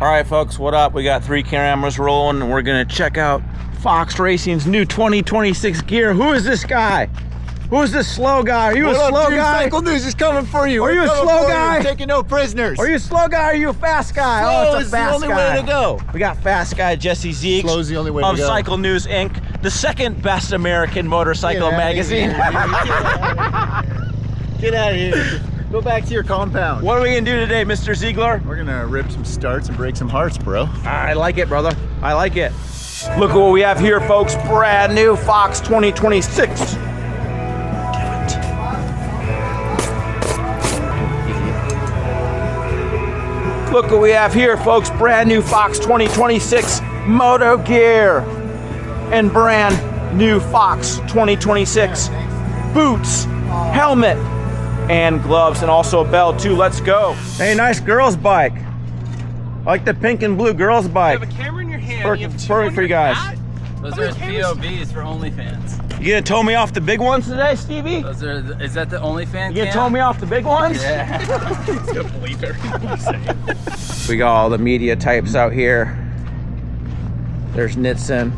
All right, folks, what up? We got 3 cameras rolling, and we're gonna check out Fox Racing's new 2026 gear. Who is this guy? Who is this slow guy? Are you a slow guy? Cycle News is coming for you. Are you a slow guy? Taking no prisoners. Are you a slow guy or are you a fast guy? Slow oh, it's a fast the only guy. way to go. We got fast guy Jesse Zeeks Slow's the only way of to go. Cycle News Inc., the second best American motorcycle magazine. Get out of here. Go back to your compound. What are we gonna do today, Mr. Ziegler? We're gonna rip some starts and break some hearts, bro. I like it, brother. I like it. Look at what we have here, folks. Brand new Fox 2026. Look what we have here, folks. Brand new Fox 2026 Moto Gear and brand new Fox 2026 boots, helmet, and gloves, and also a belt too. Let's go. Hey, nice girls bike. I like the pink and blue girls bike. You have a camera in your hand. Perfect for you guys. Those are POVs for OnlyFans. You gonna tow me off the big ones today, Stevie? Is that the OnlyFans? You gonna tow me off the big ones? Yeah. He's gonna believe everything you say. We got all the media types out here. There's Nitson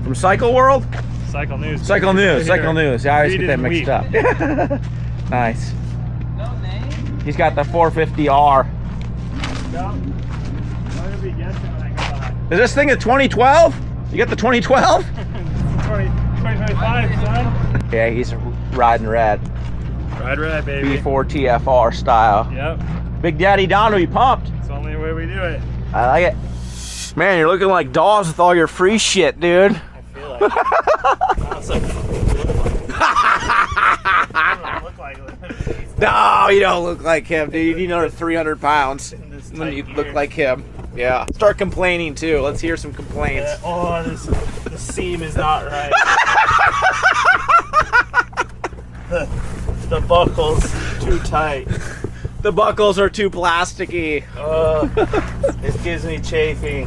from Cycle World. Cycle News. Cycle News. Cycle News. Yeah, I always Read get that and mixed weep. up. Nice. No name? He's got the 450R. No. I'm gonna be guessing when I go by. Is this thing a 2012? You got the 2012? 2025, son. Yeah, he's riding red. Ride red, baby. B4 TFR style. Yep. Big Daddy Dono, you pumped? It's the only way we do it. I like it. Man, you're looking like Dawes with all your free shit, dude. I feel like it. Also, I don't look like No, you don't look like him, dude. You know, 300 pounds when you look like him. Yeah. Start complaining too. Let's hear some complaints. oh, the seam is not right. the buckle's too tight. The buckles are too plasticky. It gives me chafing.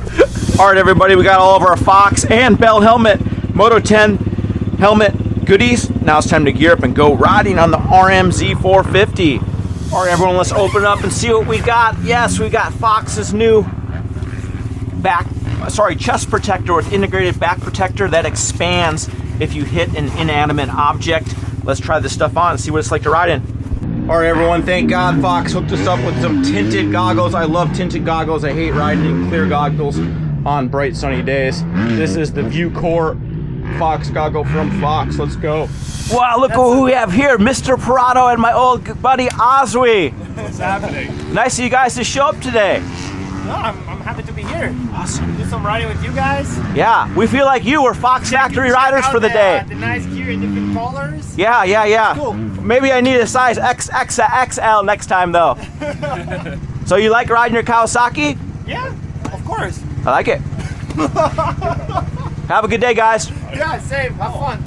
All right, everybody, we got all of our Fox and Bell helmet, Moto 10 helmet goodies. Now it's time to gear up and go riding on the RMZ 450. All right, everyone, let's open it up and see what we got. Yes, we got Fox's new chest protector with integrated back protector that expands if you hit an inanimate object. Let's try this stuff on and see what it's like to ride in. All right, everyone, thank God Fox hooked us up with some tinted goggles. I love tinted goggles. I hate riding in clear goggles on bright sunny days. This is the View Core Fox goggle from Fox. Let's go. Wow, look who we have here, Mr. Parado and my old buddy Oswey. What's happening? Nice of you guys to show up today. No, I'm happy to be here. Awesome. Do some riding with you guys. Yeah, we feel like you were Fox Factory riders for the day. The nice gear in different colors. Yeah. Cool. Maybe I need a size XXL next time though. So you like riding your Kawasaki? Yeah, of course. I like it. Have a good day, guys. Yeah, same. Have fun.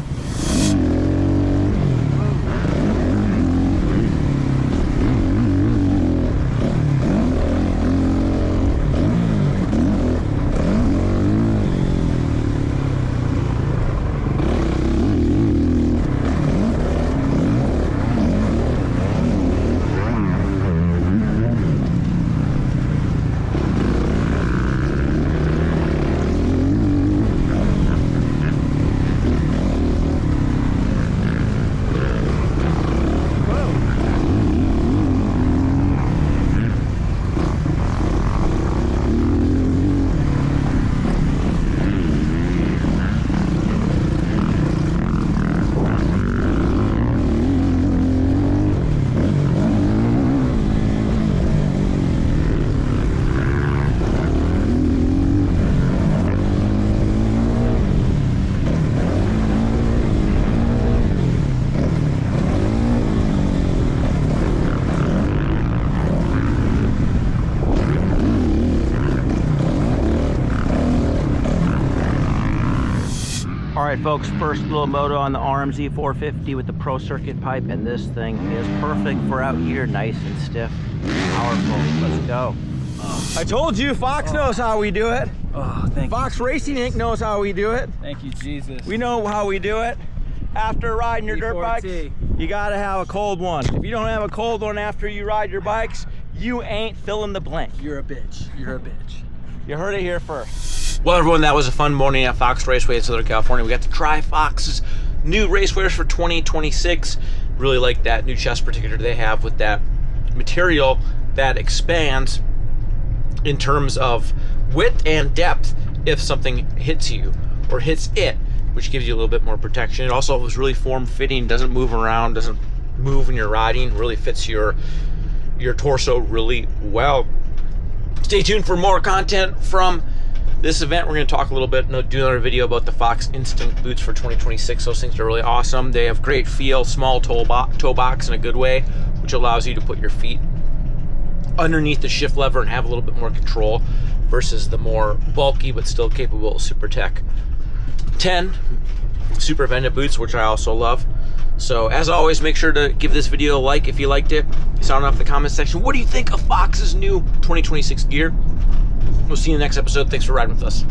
All right, folks, first little moto on the RMZ 450 with the Pro Circuit pipe, and this thing is perfect for out here, nice and stiff, powerful. Let's go. I told you, Fox knows how we do it. Oh, thank Fox Racing Inc. knows how we do it. Thank you, Jesus. We know how we do it. After riding your dirt bikes, E4T. you gotta have a cold one. If you don't have a cold one after you ride your bikes, you ain't filling the blank. You're a bitch. You're a bitch. You heard it here first. Well, everyone, that was a fun morning at Fox Raceway in Southern California. We got to try Fox's new racewears for 2026. Really like that new chest protector they have with that material that expands in terms of width and depth if something hits you or hits it, which gives you a little bit more protection. It also was really form-fitting, doesn't move around, doesn't move when you're riding, really fits your torso really well. Stay tuned for more content from this event. We're going to talk a little bit, do another video about the Fox Instinct boots for 2026. Those things are really awesome. They have great feel, small toe box in a good way, which allows you to put your feet underneath the shift lever and have a little bit more control versus the more bulky but still capable SuperTech 10 Super Vented boots, which I also love. So as always, make sure to give this video a like if you liked it. Sound off in the comment section. What do you think of Fox's new 2026 gear? We'll see you in the next episode. Thanks for riding with us.